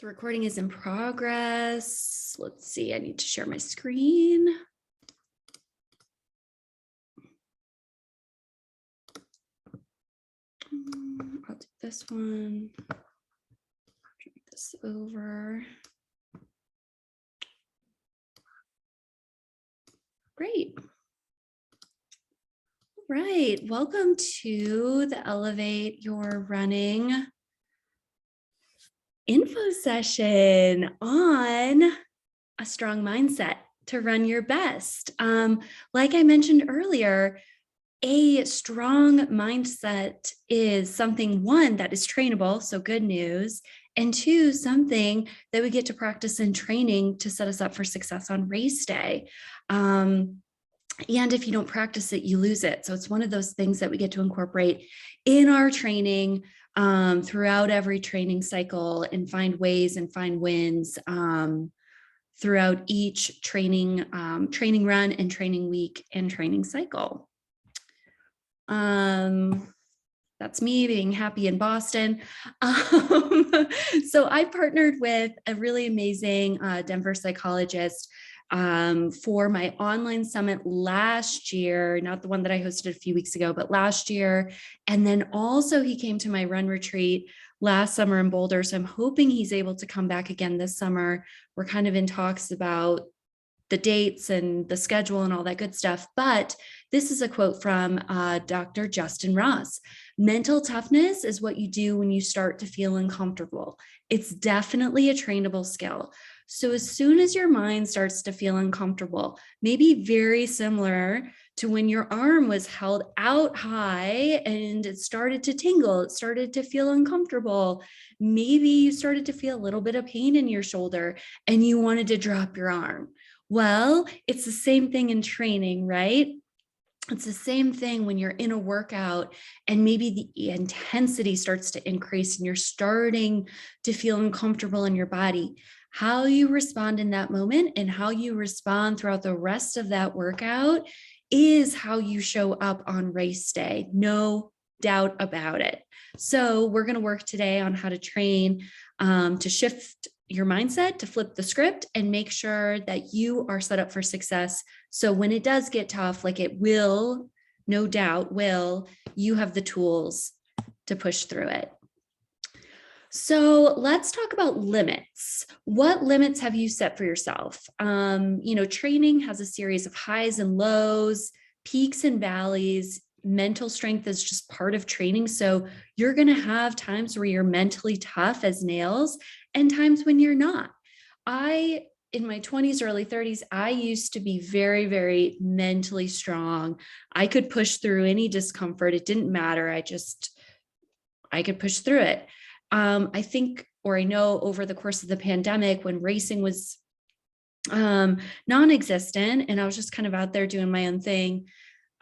So recording is in progress. Let's see, I need to share my screen. I'll do this one. Drag this over. Great. All right, welcome to the Elevate Your Running info session on a strong mindset to run your best. Like I mentioned earlier, a strong mindset is something, one, that is trainable, so good news, and two, something that we get to practice in training to set us up for success on race day. And if you don't practice it, you lose it. So it's one of those things that we get to incorporate in our training throughout every training cycle and find ways and find wins throughout each training run and training week and training cycle. That's me being happy in Boston. So I partnered with a really amazing Denver psychologist for my online summit last year, not the one that I hosted a few weeks ago, but last year. And then also he came to my run retreat last summer in Boulder. So I'm hoping he's able to come back again this summer. We're kind of in talks about the dates and the schedule and all that good stuff. But this is a quote from Dr. Justin Ross. Mental toughness is what you do when you start to feel uncomfortable. It's definitely a trainable skill. So as soon as your mind starts to feel uncomfortable, maybe very similar to when your arm was held out high and it started to tingle, it started to feel uncomfortable. Maybe you started to feel a little bit of pain in your shoulder and you wanted to drop your arm. Well, it's the same thing in training, right? It's the same thing when you're in a workout and maybe the intensity starts to increase and you're starting to feel uncomfortable in your body. How you respond in that moment and how you respond throughout the rest of that workout is how you show up on race day. No doubt about it. So we're going to work today on how to train to shift your mindset, to flip the script and make sure that you are set up for success. So when it does get tough, like it will, no doubt will, you have the tools to push through it. So let's talk about limits. What limits have you set for yourself? Training has a series of highs and lows, peaks and valleys. Mental strength is just part of training. So you're going to have times where you're mentally tough as nails and times when you're not. In my 20s, early 30s, I used to be very, very mentally strong. I could push through any discomfort. It didn't matter. I could push through it. I know over the course of the pandemic when racing was non-existent and I was just kind of out there doing my own thing,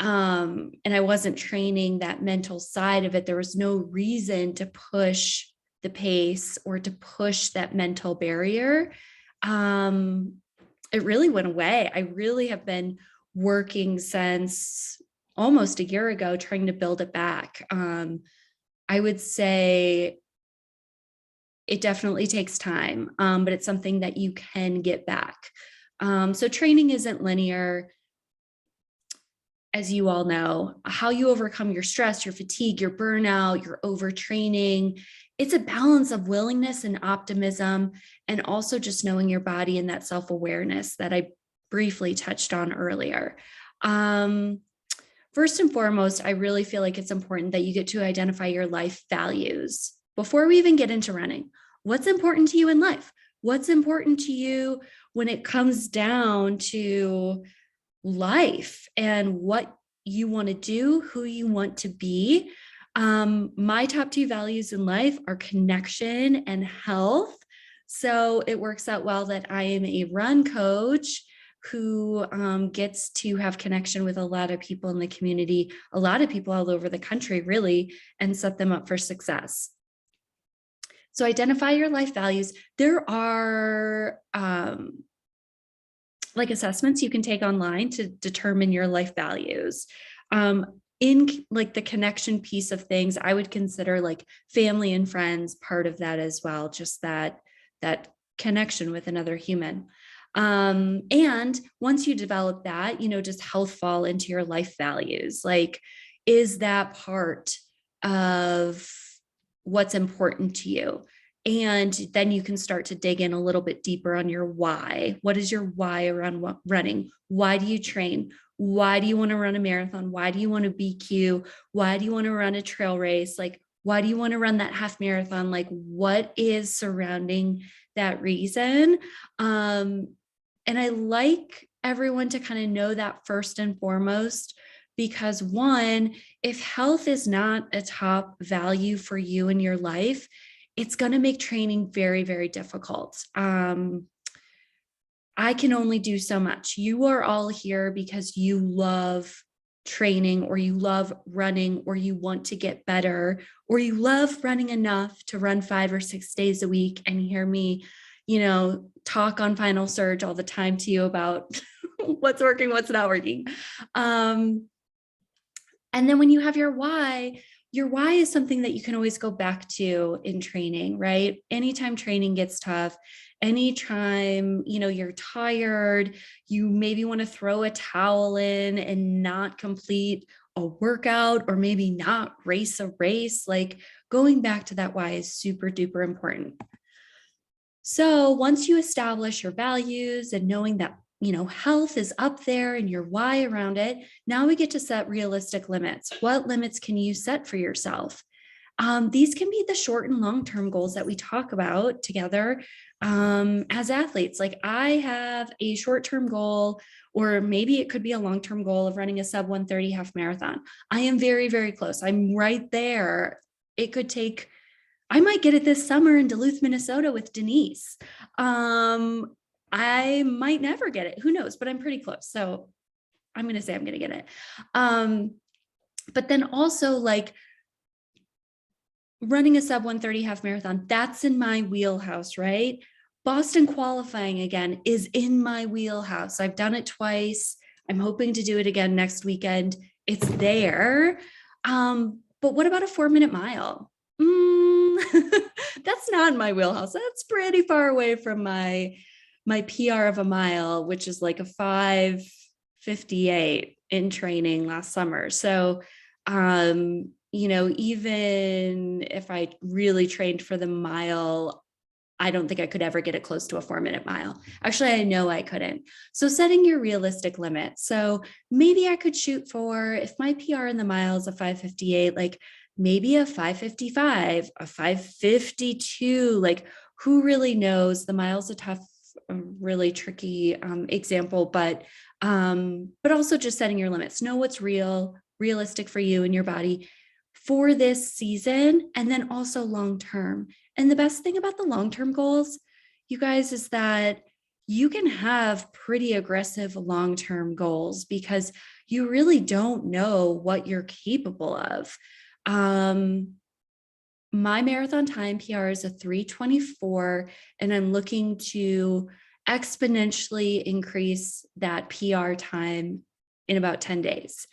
and I wasn't training that mental side of it, there was no reason to push the pace or to push that mental barrier. It really went away. I really have been working since almost a year ago, trying to build it back. I would say it definitely takes time, but it's something that you can get back. So training isn't linear. As you all know, how you overcome your stress, your fatigue, your burnout, your overtraining. It's a balance of willingness and optimism, and also just knowing your body and that self-awareness that I briefly touched on earlier. First and foremost, I really feel like it's important that you get to identify your life values before we even get into running. What's important to you in life? What's important to you when it comes down to life and what you want to do, who you want to be? My top two values in life are connection and health. So it works out well that I am a run coach who gets to have connection with a lot of people in the community, a lot of people all over the country, really, and set them up for success. So identify your life values. There are assessments you can take online to determine your life values. In like the connection piece of things, I would consider like family and friends part of that as well. Just that that connection with another human. And once you develop that, does health fall into your life values? Like, is that part of what's important to you? And then you can start to dig in a little bit deeper on your why. What is your why around running? Why do you train? Why do you want to run a marathon? Why do you want to BQ? Why do you want to run a trail race? Like, why do you want to run that half marathon? Like, what is surrounding that reason? And I like everyone to kind of know that first and foremost, because one, if health is not a top value for you in your life, it's going to make training very, very difficult. I can only do so much. You are all here because you love training, or you love running, or you want to get better, or you love running enough to run 5 or 6 days a week and hear me, talk on Final Surge all the time to you about what's working, what's not working. And then when you have your why is something that you can always go back to in training, right? Anytime training gets tough, anytime, you're tired, you maybe want to throw a towel in and not complete a workout, or maybe not race a race, like going back to that why is super duper important. So once you establish your values and knowing that, health is up there and your why around it, now we get to set realistic limits. What limits can you set for yourself? These can be the short and long-term goals that we talk about together as athletes. Like, I have a short-term goal, or maybe it could be a long-term goal of running a sub 130 half marathon. I am very, very close. I'm right there. It could take, I might get it this summer in Duluth, Minnesota with Denise. I might never get it. Who knows? But I'm pretty close. So I'm going to say I'm going to get it. But then also, like, running a sub 130 half marathon, that's in my wheelhouse, right? Boston qualifying again is in my wheelhouse. I've done it twice. I'm hoping to do it again next weekend. It's there. But what about a 4-minute mile? That's not in my wheelhouse. That's pretty far away from my PR of a mile, which is like a 5:58 in training last summer. So, even if I really trained for the mile, I don't think I could ever get it close to a 4-minute mile. Actually, I know I couldn't. So setting your realistic limit. So maybe I could shoot for, if my PR in the mile is a 5:58, like maybe a 5:55, a 5:52, like who really knows? The mile's a tough, really tricky example, but also just setting your limits. Know what's realistic for you and your body for this season, and then also long-term. And the best thing about the long-term goals, you guys, is that you can have pretty aggressive long-term goals because you really don't know what you're capable of. My marathon time PR is a 3:24, and I'm looking to exponentially increase that PR time in about 10 days.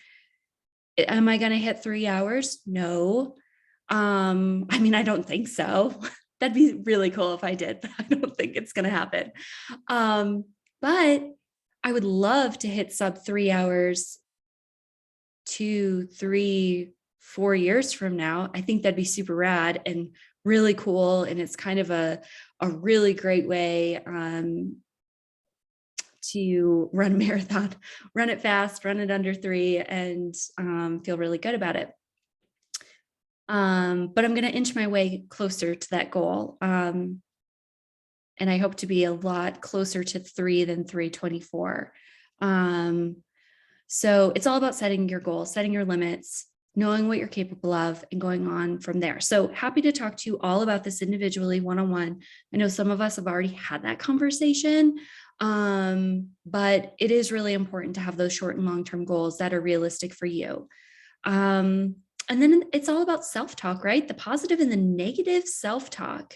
Am I going to hit 3 hours? No. I don't think so. That'd be really cool if I did, but I don't think it's going to happen. But I would love to hit sub 3 hours 2, 3, 4 years from now. I think that'd be super rad and really cool. And it's kind of a really great way to run a marathon, run it fast, run it under 3, and feel really good about it. But I'm going to inch my way closer to that goal. And I hope to be a lot closer to 3 than 3:24. So it's all about setting your goals, setting your limits, knowing what you're capable of, and going on from there. So happy to talk to you all about this individually, one-on-one. I know some of us have already had that conversation, but it is really important to have those short and long-term goals that are realistic for you. And then it's all about self-talk, right? The positive and the negative self-talk.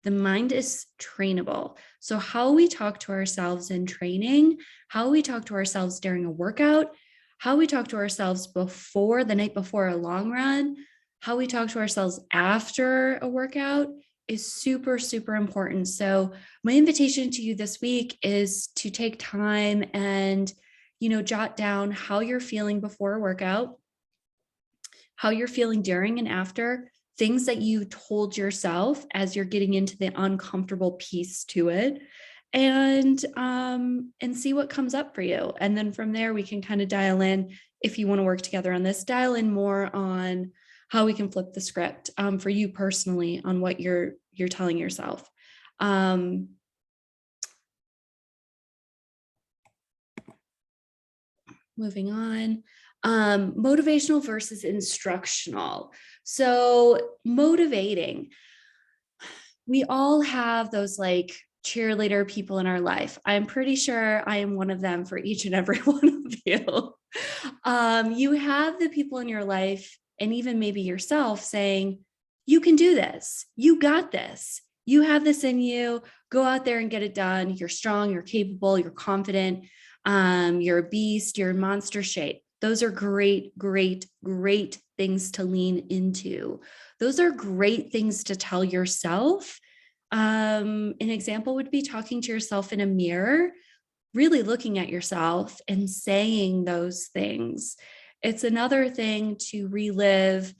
The mind is trainable. So how we talk to ourselves in training, how we talk to ourselves during a workout, how we talk to ourselves the night before a long run, how we talk to ourselves after a workout is super, super important. So my invitation to you this week is to take time and, jot down how you're feeling before a workout, how you're feeling during and after, things that you told yourself as you're getting into the uncomfortable piece to it, and see what comes up for you. And then from there, we can kind of dial in, if you want to work together on this, dial in more on how we can flip the script for you personally on what you're telling yourself. Moving on. Motivational versus instructional. So motivating, we all have those like cheerleader people in our life. I'm pretty sure I am one of them for each and every one of you. You have the people in your life, and even maybe yourself, saying, you can do this. You got this. You have this in you. Go out there and get it done. You're strong, you're capable, you're confident. You're a beast, you're a monster shape. Those are great, great, great things to lean into. Those are great things to tell yourself. An example would be talking to yourself in a mirror, really looking at yourself and saying those things. It's another thing to relive,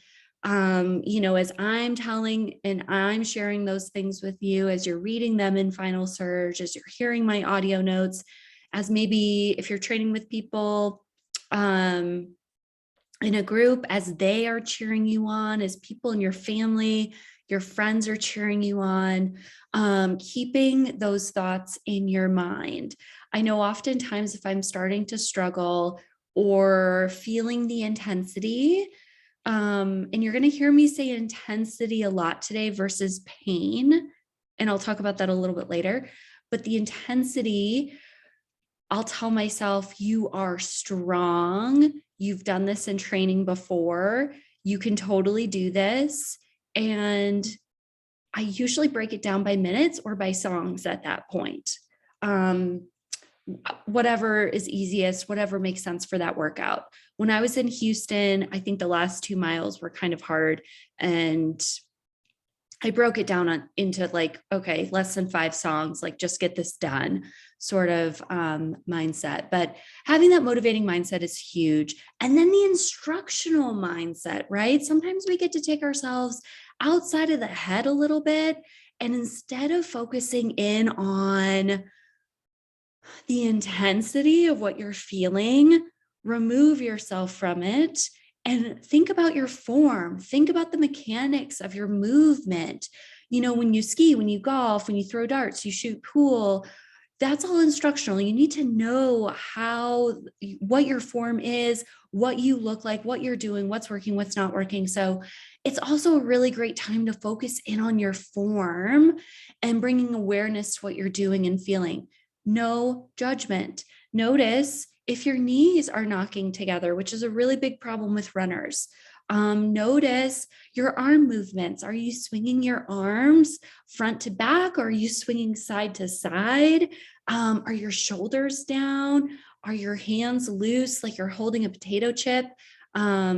as I'm telling and I'm sharing those things with you, as you're reading them in Final Surge, as you're hearing my audio notes, as maybe if you're training with people in a group, as they are cheering you on, as people in your family, your friends are cheering you on, keeping those thoughts in your mind. I know oftentimes if I'm starting to struggle or feeling the intensity, and you're going to hear me say intensity a lot today versus pain, and I'll talk about that a little bit later, but the intensity, I'll tell myself, you are strong. You've done this in training before. You can totally do this. And I usually break it down by minutes or by songs at that point. Whatever is easiest, whatever makes sense for that workout. When I was in Houston, I think the last 2 miles were kind of hard, and I broke it down into like, okay, less than 5 songs, like just get this done sort of mindset. But having that motivating mindset is huge. And then the instructional mindset, right? Sometimes we get to take ourselves outside of the head a little bit. And instead of focusing in on the intensity of what you're feeling, remove yourself from it and think about your form. Think about the mechanics of your movement. When you ski, when you golf, when you throw darts, you shoot pool, that's all instructional. You need to know what your form is, what you look like, what you're doing, what's working, what's not working. So it's also a really great time to focus in on your form and bringing awareness to what you're doing and feeling. No judgment. Notice if your knees are knocking together, which is a really big problem with runners. Notice your arm movements. Are you swinging your arms front to back? Or are you swinging side to side? Are your shoulders down? Are your hands loose, like you're holding a potato chip? I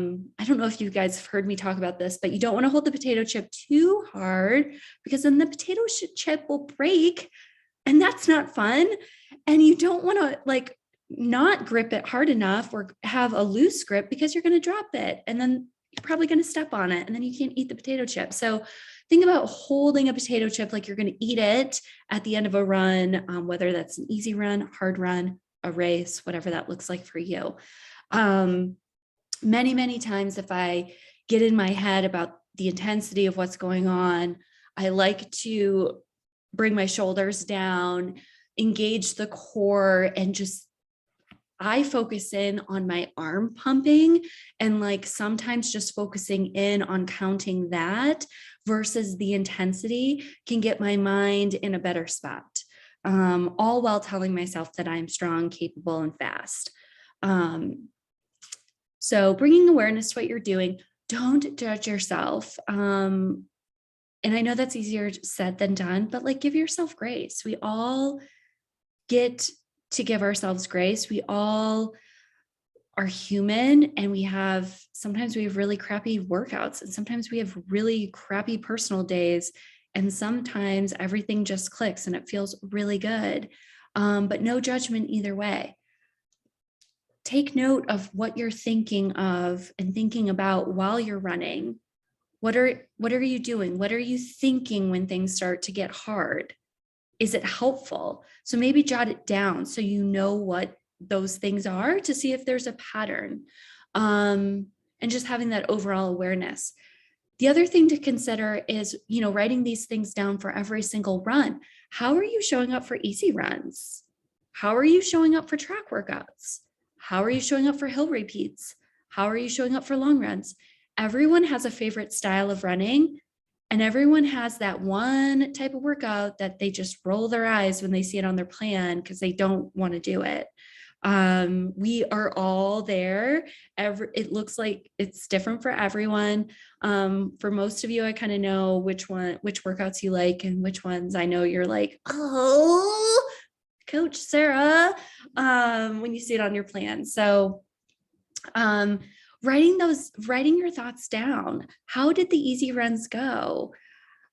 don't know if you guys have heard me talk about this, but you don't want to hold the potato chip too hard, because then the potato chip will break, and that's not fun. And you don't want to not grip it hard enough or have a loose grip, because you're going to drop it, and then you're probably going to step on it, and then you can't eat the potato chip. So think about holding a potato chip like you're going to eat it at the end of a run, whether that's an easy run, hard run, a race, whatever that looks like for you. Many, many times, if I get in my head about the intensity of what's going on, I like to bring my shoulders down, engage the core, and I focus in on my arm pumping, and sometimes just focusing in on counting that versus the intensity can get my mind in a better spot, all while telling myself that I'm strong, capable, and fast. So bringing awareness to what you're doing, don't judge yourself. And I know that's easier said than done, but give yourself grace. We all get to give ourselves grace. We all are human, and sometimes we have really crappy workouts, and sometimes we have really crappy personal days. And sometimes everything just clicks and it feels really good, but no judgment either way. Take note of what you're thinking of and thinking about while you're running. What are you doing? What are you thinking when things start to get hard? Is it helpful? So maybe jot it down so you know what those things are, to see if there's a pattern, and just having that overall awareness. The other thing to consider is, writing these things down for every single run. How are you showing up for easy runs? How are you showing up for track workouts? How are you showing up for hill repeats? How are you showing up for long runs? Everyone has a favorite style of running, and everyone has that one type of workout that they just roll their eyes when they see it on their plan because they don't want to do it. We are all there. It looks like it's different for everyone. For most of you, I kind of know which workouts you like, and which ones I know you're like, oh, Coach Sarah, when you see it on your plan. So, writing your thoughts down. How did the easy runs go?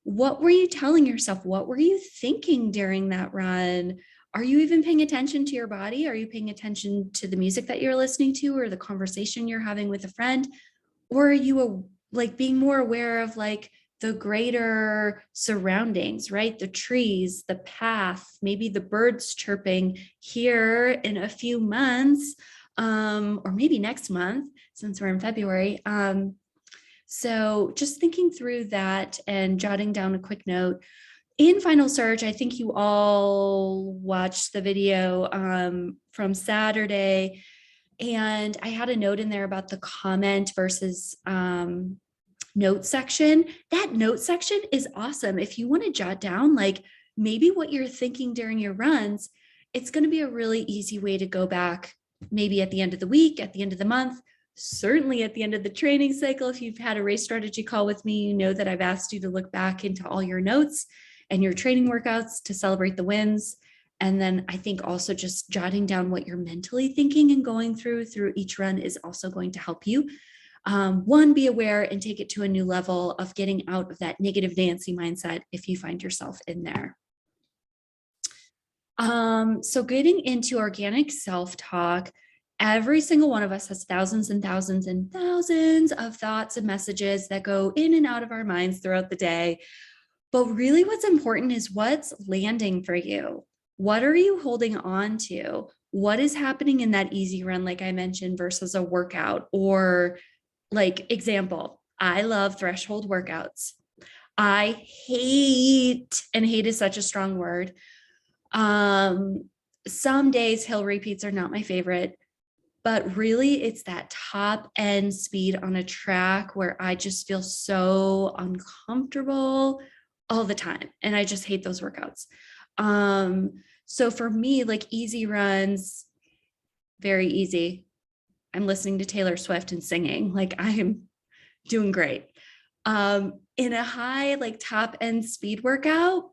What were you telling yourself? What were you thinking during that run? Are you even paying attention to your body? Are you paying attention to the music that you're listening to, or the conversation you're having with a friend? Or are you being more aware of the greater surroundings, right? The trees, the path, maybe the birds chirping here in a few months, or maybe next month, since we're in February. So just thinking through that and jotting down a quick note. In Final Surge, I think you all watched the video from Saturday, and I had a note in there about the comment versus note section. That note section is awesome. If you want to jot down maybe what you're thinking during your runs, it's going to be a really easy way to go back, maybe at the end of the week, at the end of the month, certainly at the end of the training cycle. If you've had a race strategy call with me, you know that I've asked you to look back into all your notes and your training workouts to celebrate the wins. And then I think also just jotting down what you're mentally thinking and going through each run is also going to help you. One, be aware and take it to a new level of getting out of that negative Nancy mindset if you find yourself in there. So getting into organic self-talk, every single one of us has thousands and thousands and thousands of thoughts and messages that go in and out of our minds throughout the day. But really what's important is what's landing for you. What are you holding on to? What is happening in that easy run, like I mentioned, versus a workout? Or example, I love threshold workouts. I hate, and hate is such a strong word. Some days hill repeats are not my favorite, but really it's that top end speed on a track where I just feel so uncomfortable all the time. And I just hate those workouts. So for me, easy runs, very easy. I'm listening to Taylor Swift and singing, I am doing great. In a high, top end speed workout,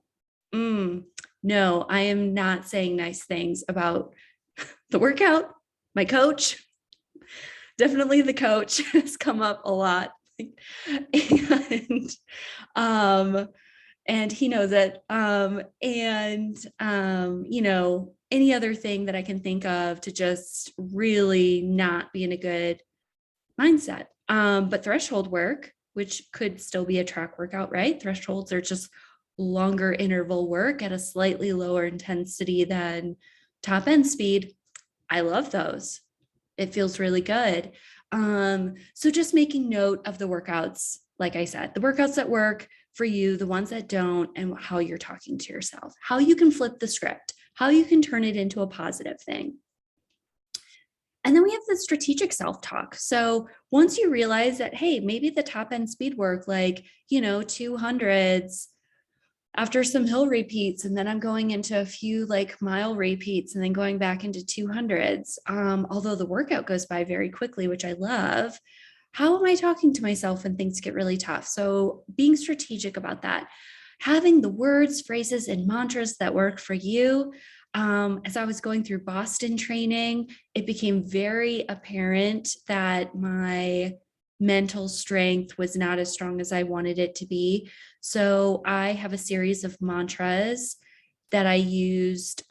no, I am not saying nice things about the workout. My coach, definitely the coach, has come up a lot. And he knows it. Any other thing that I can think of to just really not be in a good mindset. But threshold work, which could still be a track workout, right? Thresholds are just longer interval work at a slightly lower intensity than top end speed. I love those. It feels really good. So just making note of the workouts, like I said, the workouts that work for you, the ones that don't, and how you're talking to yourself, how you can flip the script, how you can turn it into a positive thing. And then we have the strategic self-talk. So once you realize that, hey, maybe the top end speed work, 200s after some hill repeats, and then I'm going into a few mile repeats and then going back into 200s. Although the workout goes by very quickly, which I love. How am I talking to myself when things get really tough? So being strategic about that, having the words, phrases, and mantras that work for you. As I was going through Boston training, it became very apparent that my mental strength was not as strong as I wanted it to be. So I have a series of mantras that I used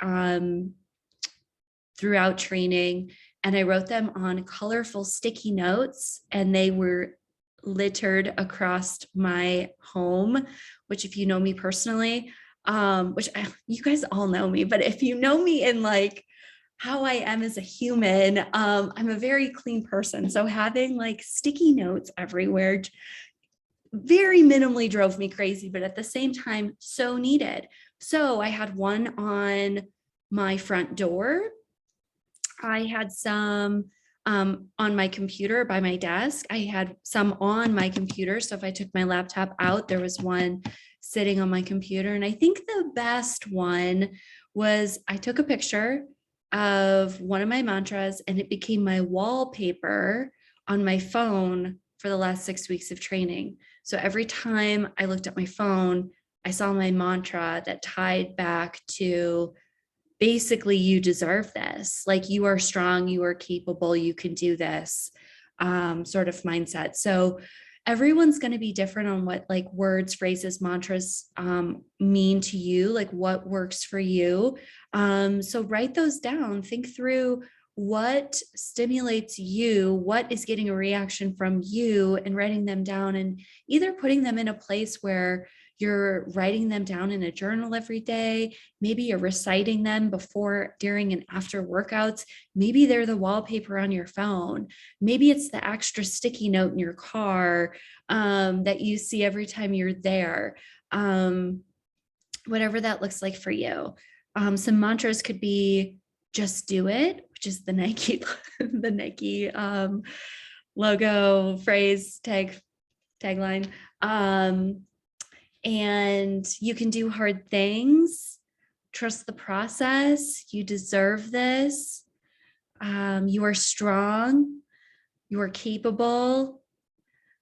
throughout training, and I wrote them on colorful sticky notes, and they were littered across my home, which if you know me personally, you guys all know me, but if you know me in like how I am as a human, I'm a very clean person. So having like sticky notes everywhere very minimally drove me crazy, but at the same time, so needed. So I had one on my front door. I had some on my computer by my desk. I had some on my computer. So if I took my laptop out, there was one sitting on my computer. And I think the best one was I took a picture of one of my mantras and it became my wallpaper on my phone for the last 6 weeks of training. So every time I looked at my phone, I saw my mantra that tied back to basically, you deserve this. Like, you are strong, you are capable, you can do this sort of mindset. So everyone's going to be different on what like words, phrases, mantras mean to you, like what works for you. So write those down, think through what stimulates you, what is getting a reaction from you, and writing them down, and either putting them in a place where you're writing them down in a journal every day. Maybe you're reciting them before, during, and after workouts. Maybe they're the wallpaper on your phone. Maybe it's the extra sticky note in your car that you see every time you're there. Whatever that looks like for you. Some mantras could be "just do it," which is the Nike, the Nike logo, phrase, tagline. And you can do hard things. Trust the process. You deserve this. You are strong. You are capable.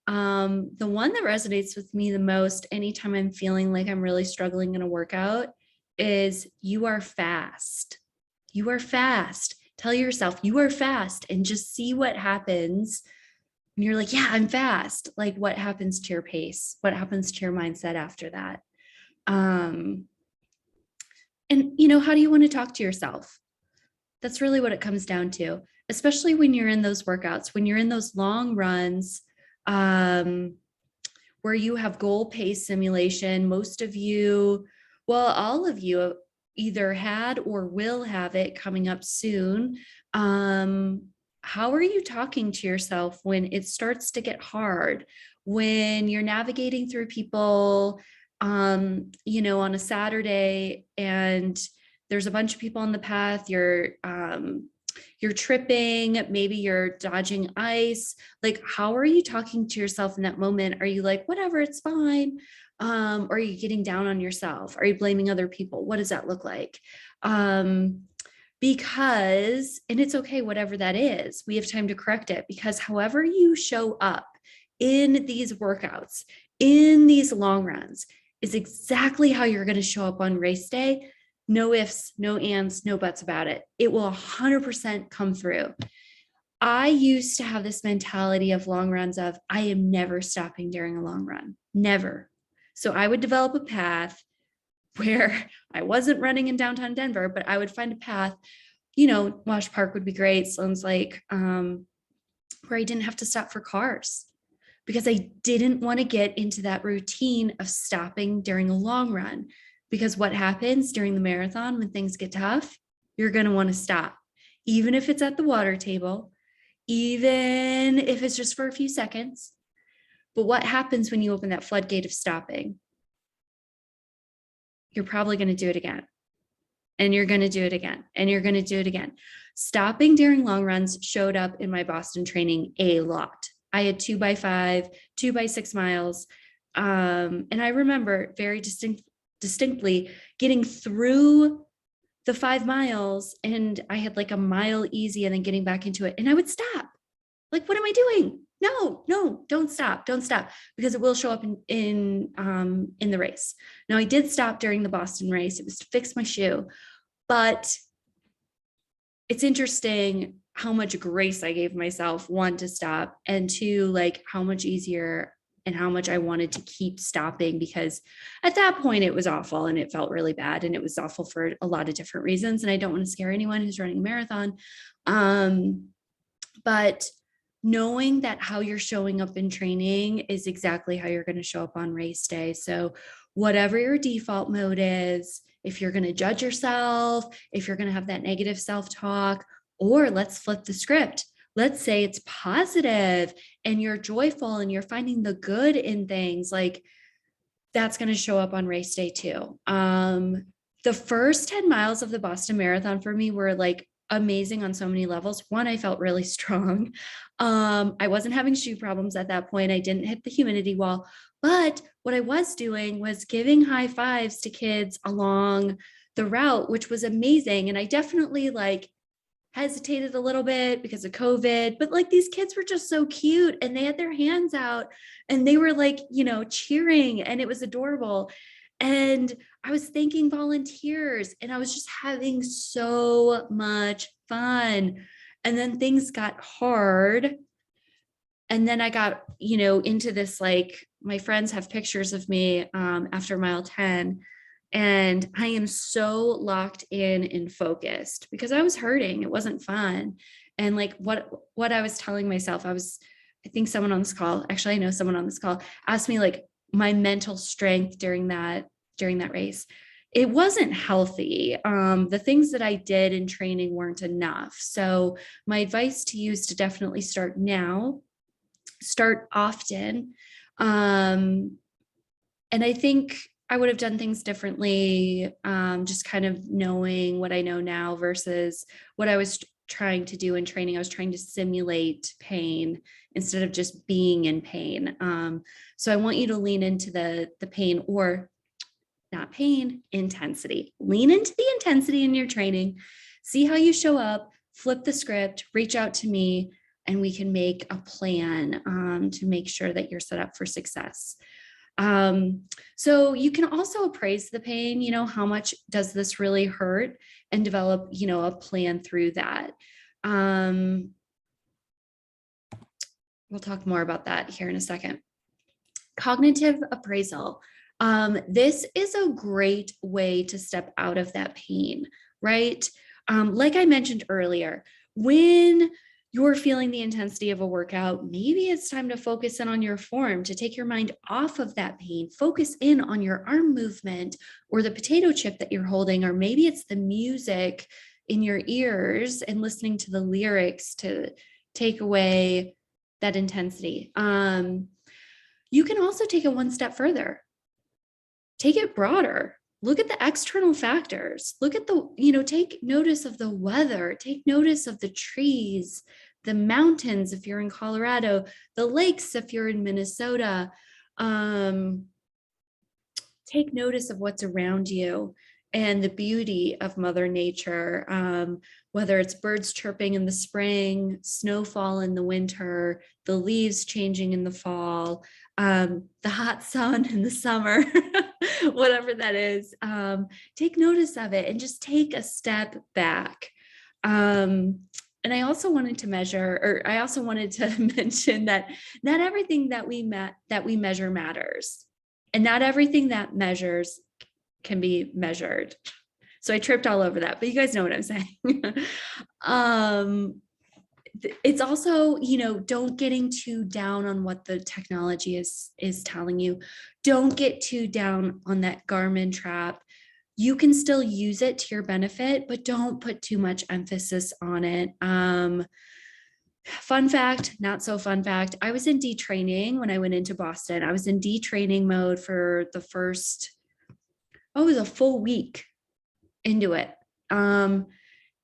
The one that resonates with me the most anytime I'm feeling like I'm really struggling in a workout is "you are fast." You are fast. Tell yourself you are fast and just see what happens. And you're like, yeah, I'm fast. Like, what happens to your pace? What happens to your mindset after that? And, how do you want to talk to yourself? That's really what it comes down to, especially when you're in those workouts, when you're in those long runs where you have goal pace simulation. Most of you, well, all of you either had or will have it coming up soon. How are you talking to yourself when it starts to get hard, when you're navigating through people, on a Saturday, and there's a bunch of people on the path, you're tripping, maybe you're dodging ice. Like, how are you talking to yourself in that moment? Are you like, whatever, it's fine? Or are you getting down on yourself? Are you blaming other people? What does that look like? Because, and it's okay, whatever that is, we have time to correct it, because however you show up in these workouts, in these long runs, is exactly how you're going to show up on race day. No ifs, no ands, no buts about it. It will 100% come through. I used to have this mentality of long runs of, I am never stopping during a long run, never. So I would develop a path where I wasn't running in downtown Denver, but I would find a path, Wash Park would be great, Sloan's Lake, where I didn't have to stop for cars, because I didn't want to get into that routine of stopping during a long run. Because what happens during the marathon when things get tough, you're going to want to stop, even if it's at the water table, even if it's just for a few seconds. But what happens when you open that floodgate of stopping? You're probably going to do it again. And you're going to do it again. And you're going to do it again. Stopping during long runs showed up in my Boston training a lot. I had 2x5, 2x6 miles. And I remember very distinctly getting through the 5 miles, and I had like a mile easy and then getting back into it. And I would stop. Like, what am I doing? No, don't stop, because it will show up in the race. Now, I did stop during the Boston race. It was to fix my shoe, but it's interesting how much grace I gave myself, one, to stop, and two, like how much easier and how much I wanted to keep stopping, because at that point it was awful and it felt really bad, and it was awful for a lot of different reasons. And I don't want to scare anyone who's running a marathon. But knowing that how you're showing up in training is exactly how you're going to show up on race day. So whatever your default mode is, if you're going to judge yourself, if you're going to have that negative self-talk, or let's flip the script. Let's say it's positive and you're joyful and you're finding the good in things, like that's going to show up on race day too. The first 10 miles of the Boston Marathon for me were like amazing on so many levels. One, I felt really strong. I wasn't having shoe problems at that point. I didn't hit the humidity wall, but what I was doing was giving high fives to kids along the route, which was amazing. And I definitely like hesitated a little bit because of COVID, but like these kids were just so cute and they had their hands out and they were like, you know, cheering, and it was adorable. And I was thanking volunteers and I was just having so much fun. And then things got hard. And then I got, you know, into this, like my friends have pictures of me after mile 10, and I am so locked in and focused because I was hurting. It wasn't fun. And like what I was telling myself, I think someone on this call, actually I know someone on this call, asked me like my mental strength during that race. It wasn't healthy. The things that I did in training weren't enough. So my advice to you is to definitely start now, start often. And I think I would have done things differently, just kind of knowing what I know now versus what I was trying to do in training. I was trying to simulate pain instead of just being in pain. So I want you to lean into the pain, or not pain, intensity. Lean into the intensity in your training. See how you show up, flip the script, reach out to me, and we can make a plan to make sure that you're set up for success. So you can also appraise the pain, you know, how much does this really hurt, and develop, you know, a plan through that. We'll talk more about that here in a second. Cognitive appraisal. This is a great way to step out of that pain, right? Like I mentioned earlier, when you're feeling the intensity of a workout, maybe it's time to focus in on your form, to take your mind off of that pain, focus in on your arm movement or the potato chip that you're holding, or maybe it's the music in your ears and listening to the lyrics to take away that intensity. You can also take it one step further. Take it broader. Look at the external factors. Look at the, you know, take notice of the weather, take notice of the trees, the mountains if you're in Colorado, the lakes if you're in Minnesota. Take notice of what's around you and the beauty of Mother Nature, whether it's birds chirping in the spring, snowfall in the winter, the leaves changing in the fall, the hot sun in the summer, whatever that is. Take notice of it and just take a step back. And I also wanted to mention that not everything that we measure matters, and not everything that measures can be measured. So I tripped all over that, but you guys know what I'm saying. It's also, you know, don't getting too down on what the technology is telling you. Don't get too down on that Garmin trap. You can still use it to your benefit, but don't put too much emphasis on it. Fun fact, not so fun fact, I was in detraining when I went into Boston. I was in detraining mode for the first, it was a full week into it. And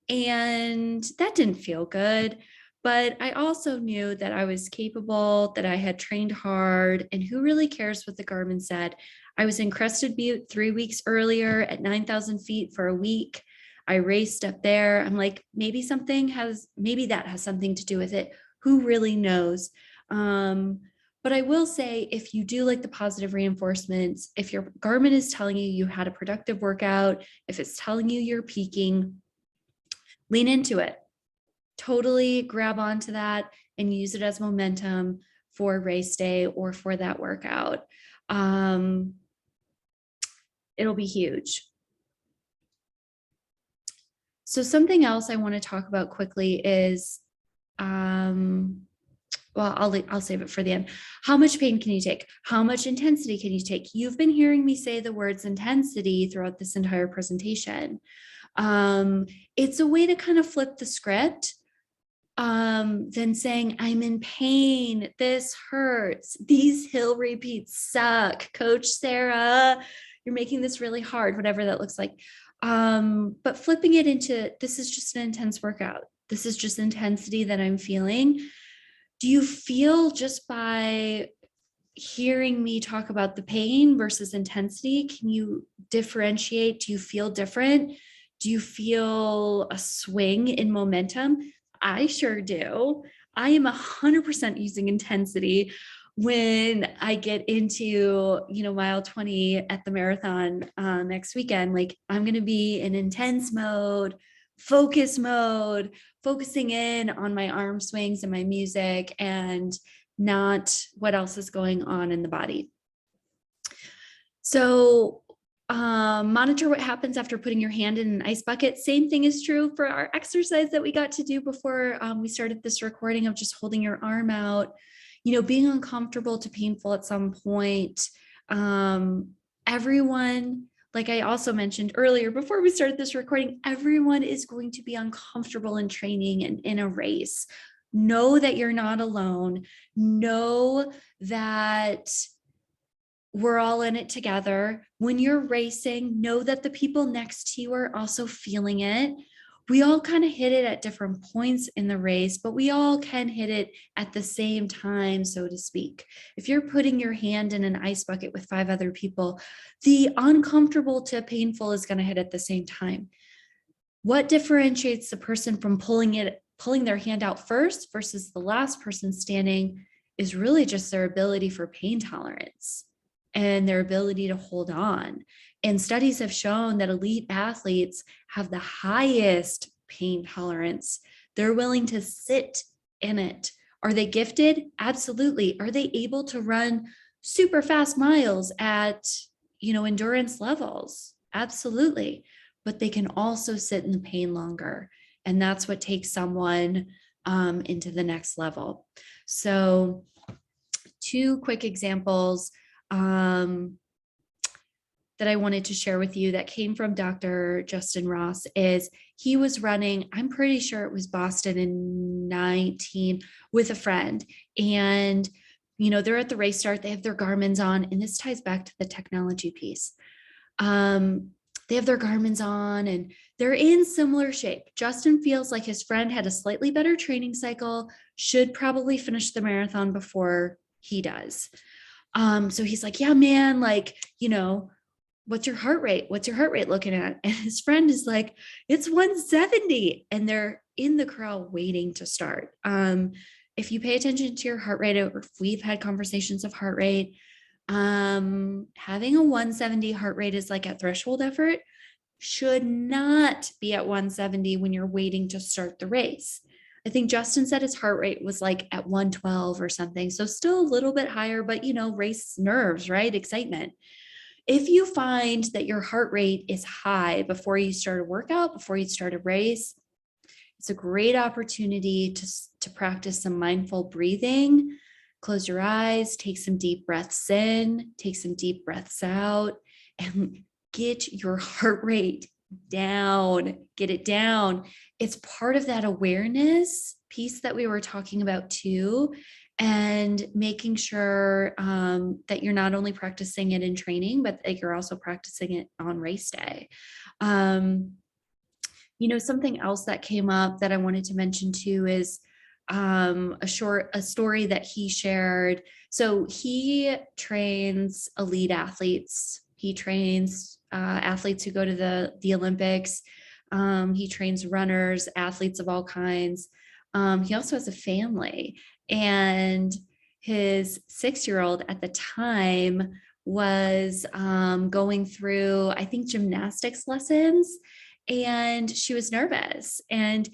that didn't feel good. But I also knew that I was capable, that I had trained hard, and who really cares what the Garmin said? I was in Crested Butte 3 weeks earlier at 9,000 feet for a week. I raced up there. I'm like, maybe that has something to do with it. Who really knows? But I will say, if you do like the positive reinforcements, if your Garmin is telling you had a productive workout, if it's telling you you're peaking, lean into it. totally grab onto that and use it as momentum for race day or for that workout. It'll be huge. So something else I want to talk about quickly is, well, I'll save it for the end. How much pain can you take? How much intensity can you take? You've been hearing me say the words intensity throughout this entire presentation. It's a way to kind of flip the script, than saying, I'm in pain, this hurts, these hill repeats suck, Coach Sarah, you're making this really hard, whatever that looks like. But flipping it into, this is just an intense workout. This is just intensity that I'm feeling. Do you feel, just by hearing me talk about the pain versus intensity, can you differentiate? Do you feel different? Do you feel a swing in momentum? I sure do. I am 100% using intensity when I get into, mile 20 at the marathon next weekend. Like, I'm going to be in intense mode, focus mode, focusing in on my arm swings and my music, and not what else is going on in the body. So monitor what happens after putting your hand in an ice bucket. Same thing is true for our exercise that we got to do before we started this recording, of just holding your arm out, being uncomfortable to painful at some point. Everyone, like I also mentioned earlier before we started this recording, everyone is going to be uncomfortable in training and in a race. Know that you're not alone. Know that we're all in it together. When you're racing, know that the people next to you are also feeling it. We all kind of hit it at different points in the race, but we all can hit it at the same time, so to speak. If you're putting your hand in an ice bucket with 5 other people, the uncomfortable to painful is going to hit at the same time. What differentiates the person from pulling their hand out first versus the last person standing is really just their ability for pain tolerance and their ability to hold on. And studies have shown that elite athletes have the highest pain tolerance. They're willing to sit in it. Are they gifted? Absolutely. Are they able to run super fast miles at, endurance levels? Absolutely. But they can also sit in the pain longer. And that's what takes someone into the next level. So 2 quick examples that I wanted to share with you that came from Dr. Justin Ross is, he was running, I'm pretty sure it was Boston in 19, with a friend. And, they're at the race start, they have their Garmin's on, and this ties back to the technology piece. They have their Garmin's on and they're in similar shape. Justin feels like his friend had a slightly better training cycle, should probably finish the marathon before he does. So he's like, yeah, man, like, what's your heart rate? What's your heart rate looking at? And his friend is like, it's 170. And they're in the crowd waiting to start. If you pay attention to your heart rate, or if we've had conversations of heart rate, having a 170 heart rate is like at threshold effort, should not be at 170 when you're waiting to start the race. I think Justin said his heart rate was like at 112 or something. So still a little bit higher, but race nerves, right? Excitement. If you find that your heart rate is high before you start a workout, before you start a race, it's a great opportunity to practice some mindful breathing. Close your eyes, take some deep breaths in, take some deep breaths out, and get your heart rate down. Get it down. It's part of that awareness piece that we were talking about too, and making sure that you're not only practicing it in training, but that you're also practicing it on race day. Something else that came up that I wanted to mention too is a story that he shared. So he trains elite athletes. He trains athletes who go to the Olympics. He trains runners, athletes of all kinds. He also has a family, and his 6-year-old at the time was going through, I think, gymnastics lessons, and she was nervous. And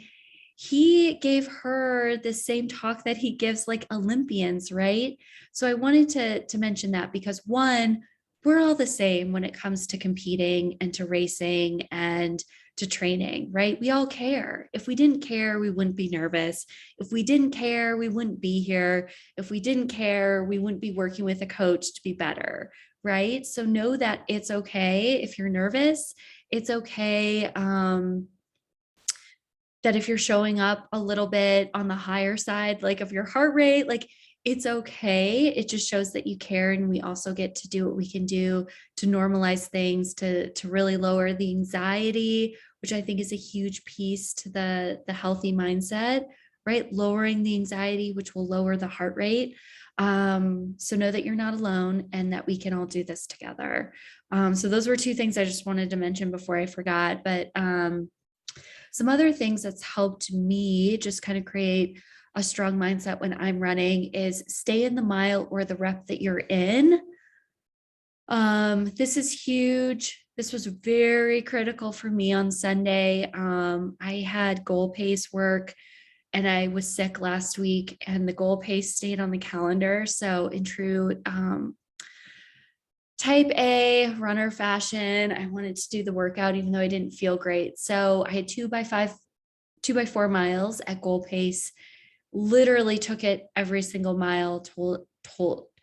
he gave her the same talk that he gives like Olympians, right? So I wanted to mention that because one, we're all the same when it comes to competing and to racing and to training, right? We all care. If we didn't care, we wouldn't be nervous. If we didn't care, we wouldn't be here. If we didn't care, we wouldn't be working with a coach to be better, right? So know that it's okay if you're nervous. It's okay. That if you're showing up a little bit on the higher side, like of your heart rate, like it's okay. It just shows that you care. And we also get to do what we can do to normalize things, to really lower the anxiety, which I think is a huge piece to the healthy mindset, right? Lowering the anxiety, which will lower the heart rate. So know that you're not alone and that we can all do this together. So those were two things I just wanted to mention before I forgot. But some other things that's helped me just kind of create a strong mindset when I'm running is stay in the mile or the rep that you're in. This is huge. This was very critical for me on Sunday. I had goal pace work and I was sick last week and the goal pace stayed on the calendar. So in true type A runner fashion, I wanted to do the workout even though I didn't feel great. So I had 2 by 4 miles at goal pace, literally took it every single mile.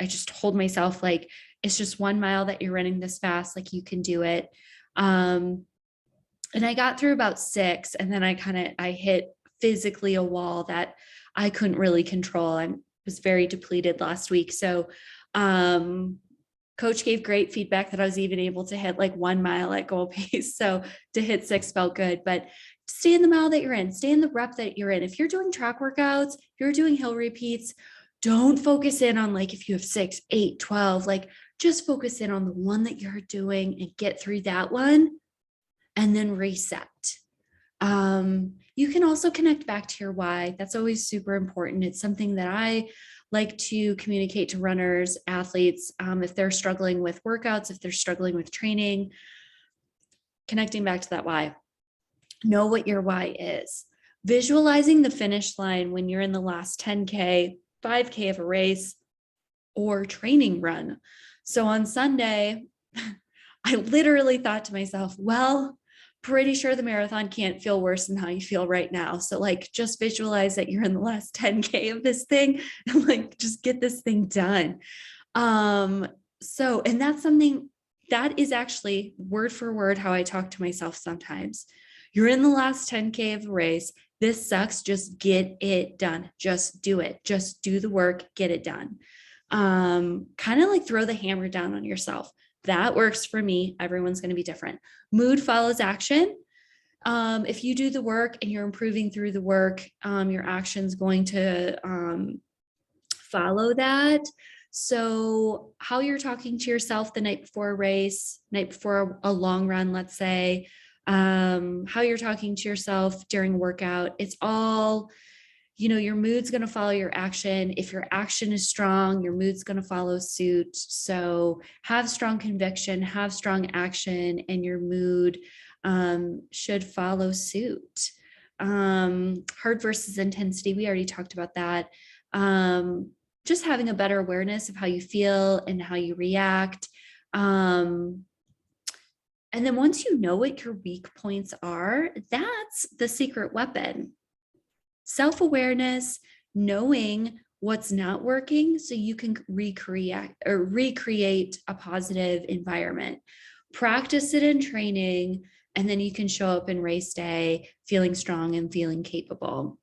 I just told myself, like, it's just 1 mile that you're running this fast, like you can do it. And I got through about 6, and then I hit physically a wall that I couldn't really control. I was very depleted last week. So coach gave great feedback that I was even able to hit like 1 mile at goal pace. So to hit 6 felt good, but stay in the mile that you're in, stay in the rep that you're in. If you're doing track workouts, if you're doing hill repeats, don't focus in on like if you have 6, 8, 12, like just focus in on the one that you're doing and get through that one and then reset. You can also connect back to your why. That's always super important. It's something that I like to communicate to runners, athletes, if they're struggling with workouts, if they're struggling with training, connecting back to that why. Know what your why is. Visualizing the finish line when you're in the last 10K, 5K of a race or training run. So on Sunday, I literally thought to myself, well, pretty sure the marathon can't feel worse than how you feel right now. So like just visualize that you're in the last 10K of this thing and like just get this thing done. And that's something that is actually word for word how I talk to myself sometimes. You're in the last 10K of a race. This sucks. Just get it done. Just do it. Just do the work, get it done. Kind of like throw the hammer down on yourself. That works for me. Everyone's going to be different. Mood follows action. If you do the work and you're improving through the work, your action's going to follow that. So how you're talking to yourself the night before a race, night before a long run, let's say, how you're talking to yourself during a workout, it's all, your mood's going to follow your action. If your action is strong, your mood's going to follow suit. So have strong conviction, have strong action, and your mood should follow suit. Hard versus intensity, we already talked about that. Just having a better awareness of how you feel and how you react. And then once you know what your weak points are, that's the secret weapon. Self-awareness, knowing what's not working so you can recreate a positive environment. Practice it in training, and then you can show up in race day feeling strong and feeling capable.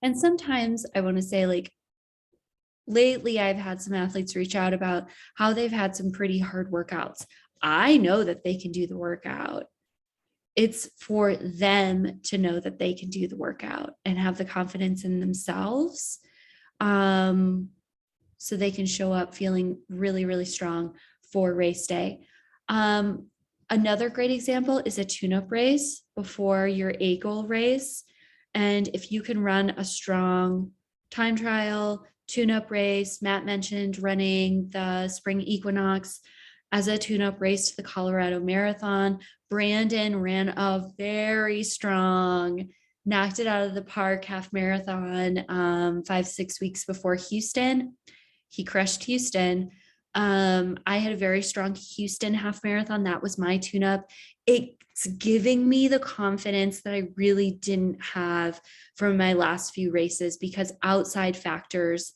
And sometimes I want to say, like, lately I've had some athletes reach out about how they've had some pretty hard workouts. I know that they can do the workout. It's for them to know that they can do the workout and have the confidence in themselves, so they can show up feeling really, really strong for race day. Another great example is a tune-up race before your A goal race. And if you can run a strong time trial, tune-up race, Matt mentioned running the spring equinox as a tune-up race to the Colorado Marathon. Brandon ran a very strong knocked it out of the park, half marathon, 5-6 weeks before Houston. He crushed Houston. I had a very strong Houston half marathon. That was my tune-up. It's giving me the confidence that I really didn't have from my last few races, because outside factors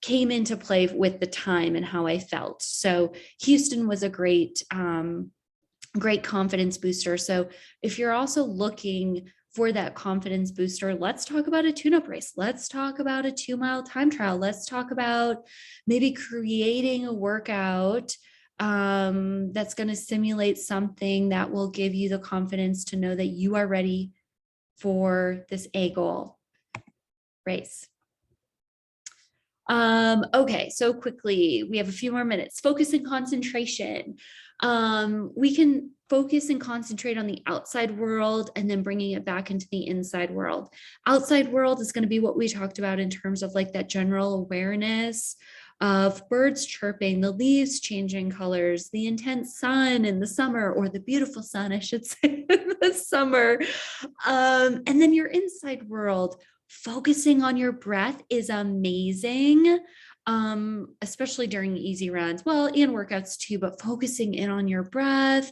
came into play with the time and how I felt. So Houston was a great confidence booster. So if you're also looking for that confidence booster, let's talk about a tune-up race. Let's talk about a 2-mile time trial. Let's talk about maybe creating a workout that's going to simulate something that will give you the confidence to know that you are ready for this A goal race. Okay, so quickly, we have a few more minutes. Focus and concentration. We can focus and concentrate on the outside world and then bringing it back into the inside world. Outside world is going to be what we talked about in terms of like that general awareness of birds chirping, the leaves changing colors, the intense sun in the summer, or the beautiful sun, I should say, in the summer. And then your inside world, focusing on your breath is amazing, especially during easy runs, well, and workouts too, but focusing in on your breath,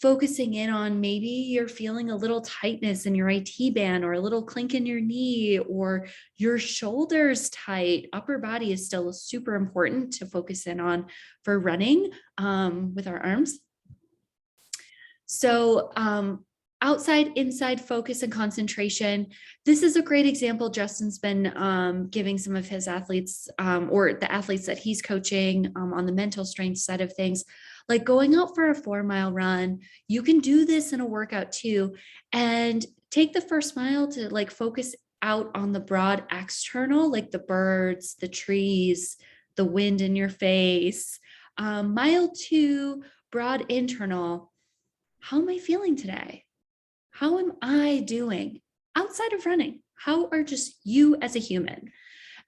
focusing in on maybe you're feeling a little tightness in your IT band, or a little clink in your knee, or your shoulders tight. Upper body is still super important to focus in on for running with our arms. So outside, inside focus and concentration. This is a great example. Justin's been giving some of his athletes or the athletes that he's coaching on the mental strength side of things, like going out for a 4-mile run. You can do this in a workout too, and take the first mile to like focus out on the broad external, like the birds, the trees, the wind in your face. Mile 2, broad internal. How am I feeling today? How am I doing outside of running? How are just you as a human?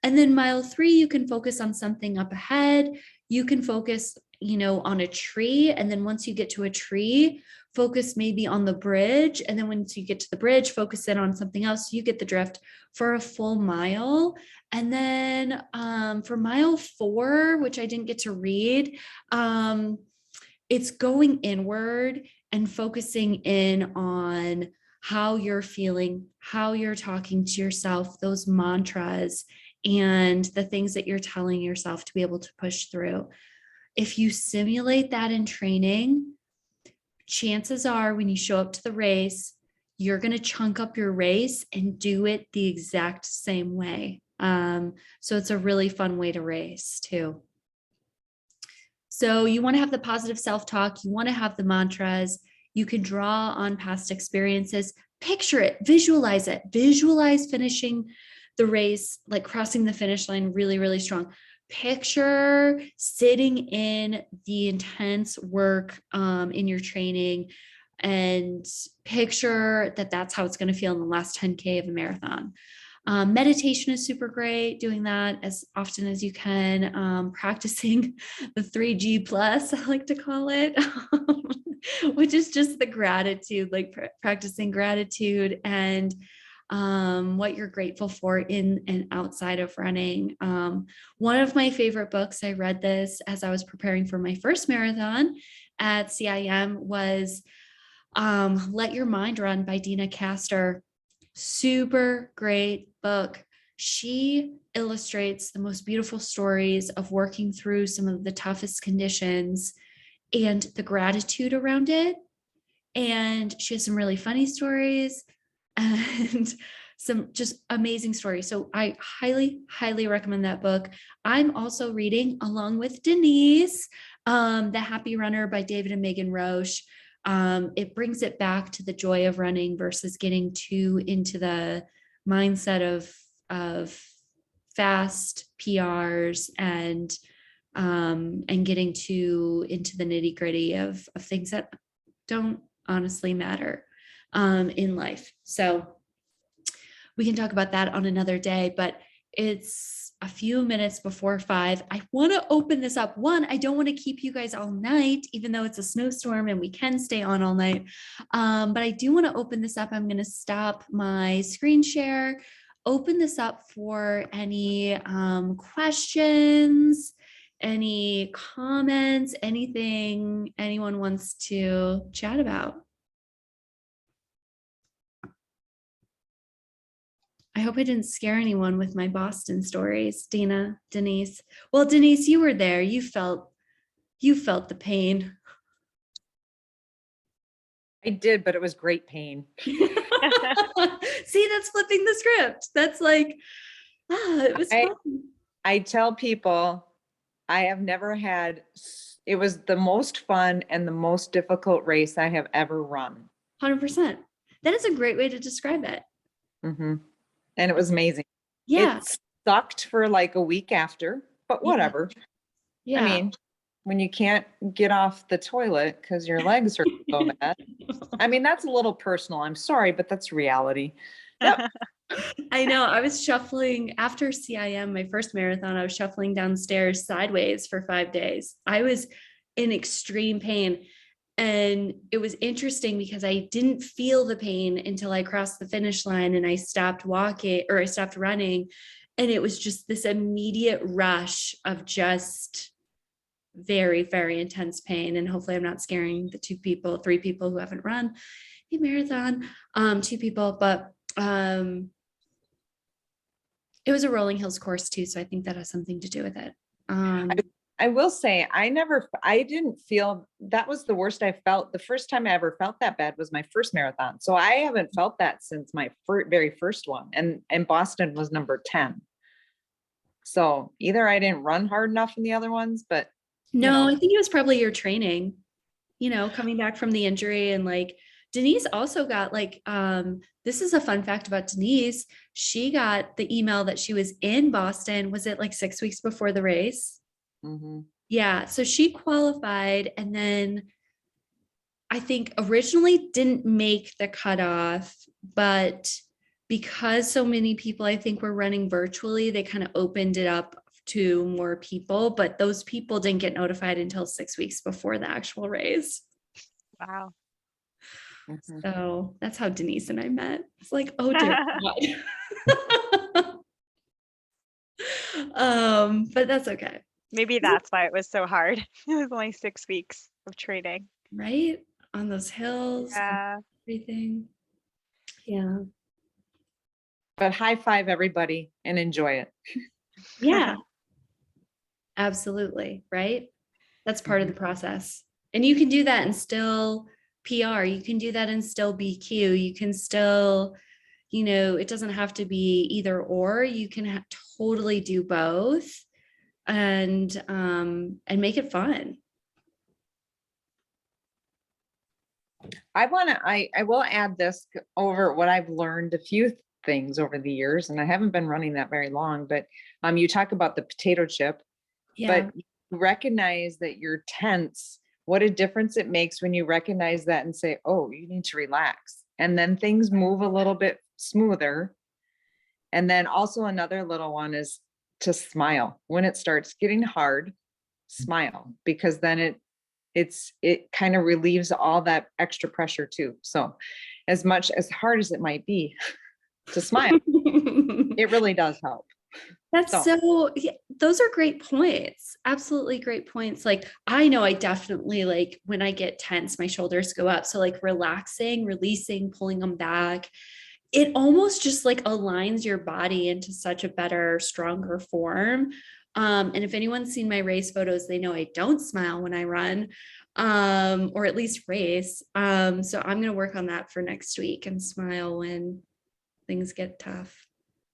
And then mile 3, you can focus on something up ahead. You can focus, on a tree. And then once you get to a tree, focus maybe on the bridge. And then once you get to the bridge, focus in on something else. You get the drift for a full mile. And then for mile 4, which I didn't get to read, it's going inward and focusing in on how you're feeling, how you're talking to yourself, those mantras, and the things that you're telling yourself to be able to push through. If you simulate that in training, chances are when you show up to the race, you're going to chunk up your race and do it the exact same way. So it's a really fun way to race too. So you want to have the positive self-talk. You want to have the mantras. You can draw on past experiences. Picture it, visualize it. Visualize finishing the race, like crossing the finish line really, really strong. Picture sitting in the intense work in your training, and picture that that's how it's going to feel in the last 10K of a marathon. Meditation is super great, doing that as often as you can, practicing the 3G plus, I like to call it, which is just the gratitude, like practicing gratitude and what you're grateful for in and outside of running. One of my favorite books, I read this as I was preparing for my first marathon at CIM, was Let Your Mind Run by Dina Castor. Super great book. She illustrates the most beautiful stories of working through some of the toughest conditions and the gratitude around it. And she has some really funny stories and some just amazing stories. So I highly, highly recommend that book. I'm also reading, along with Denise, The Happy Runner by David and Megan Roche. It brings it back to the joy of running versus getting too into the mindset of fast PRs and getting too into the nitty gritty of things that don't honestly matter in life. So we can talk about that on another day, but it's a few minutes before 5. I want to open this up. One, I don't want to keep you guys all night, even though it's a snowstorm and we can stay on all night. But I do want to open this up. I'm going to stop my screen share, open this up for any questions, any comments, anything anyone wants to chat about. I hope I didn't scare anyone with my Boston stories, Dina, Denise. Well, Denise, you were there. You felt the pain. I did, but it was great pain. See, that's flipping the script. That's like, it was fun. I tell people I have never had, it was the most fun and the most difficult race I have ever run. 100%. That is a great way to describe it. Mm-hmm. And it was amazing. Yeah. It sucked for like a week after, but whatever. Yeah. I mean, when you can't get off the toilet because your legs are so bad. I mean, that's a little personal. I'm sorry, but that's reality. Yep. I know. I was shuffling after CIM, my first marathon. I was shuffling downstairs sideways for 5 days. I was in extreme pain. And it was interesting because I didn't feel the pain until I crossed the finish line and I stopped walking, or I stopped running. And it was just this immediate rush of just very, very intense pain. And hopefully I'm not scaring the 3 people who haven't run a marathon, 2 people, but it was a rolling hills course too. So I think that has something to do with it. I will say, I didn't feel that was the worst I felt. The first time I ever felt that bad was my first marathon. So I haven't felt that since my very first one. And Boston was number 10. So either I didn't run hard enough in the other ones, but. No, I think it was probably your training, coming back from the injury. And like Denise also got like, this is a fun fact about Denise. She got the email that she was in Boston. Was it like 6 weeks before the race? Mm-hmm. Yeah. So she qualified and then I think originally didn't make the cutoff, but because so many people I think were running virtually, they kind of opened it up to more people, but those people didn't get notified until 6 weeks before the actual race. Wow. Mm-hmm. So that's how Denise and I met. It's like, oh dear God. But that's okay. Maybe that's why it was so hard. It was only 6 weeks of training. Right? On those hills. Yeah. Everything. Yeah. But high five everybody and enjoy it. Yeah. Absolutely. Right? That's part of the process. And you can do that and still PR. You can do that and still BQ. You can still, it doesn't have to be either or. You can totally do both and make it fun. I will add this over what I've learned, a few things over the years, and I haven't been running that very long, but you talk about the potato chip, but you recognize that you're tense. What a difference it makes when you recognize that and say, oh, you need to relax. And then things move a little bit smoother. And then also another little one is to smile. When it starts getting hard, smile, because then it kind of relieves all that extra pressure too. So as hard as it might be to smile, it really does help. That's those are great points. Absolutely great points. Like, I know I definitely like when I get tense, my shoulders go up. So like relaxing, releasing, pulling them back, it almost just like aligns your body into such a better, stronger form. And if anyone's seen my race photos, they know I don't smile when I run, or at least race. So I'm going to work on that for next week and smile when things get tough.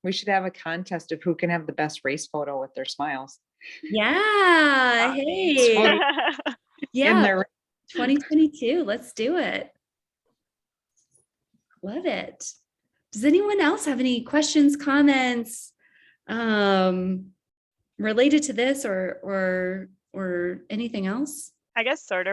We should have a contest of who can have the best race photo with their smiles. Yeah. Hey. Yeah. 2022. Let's do it. Love it. Does anyone else have any questions, comments, related to this or anything else? I guess sort of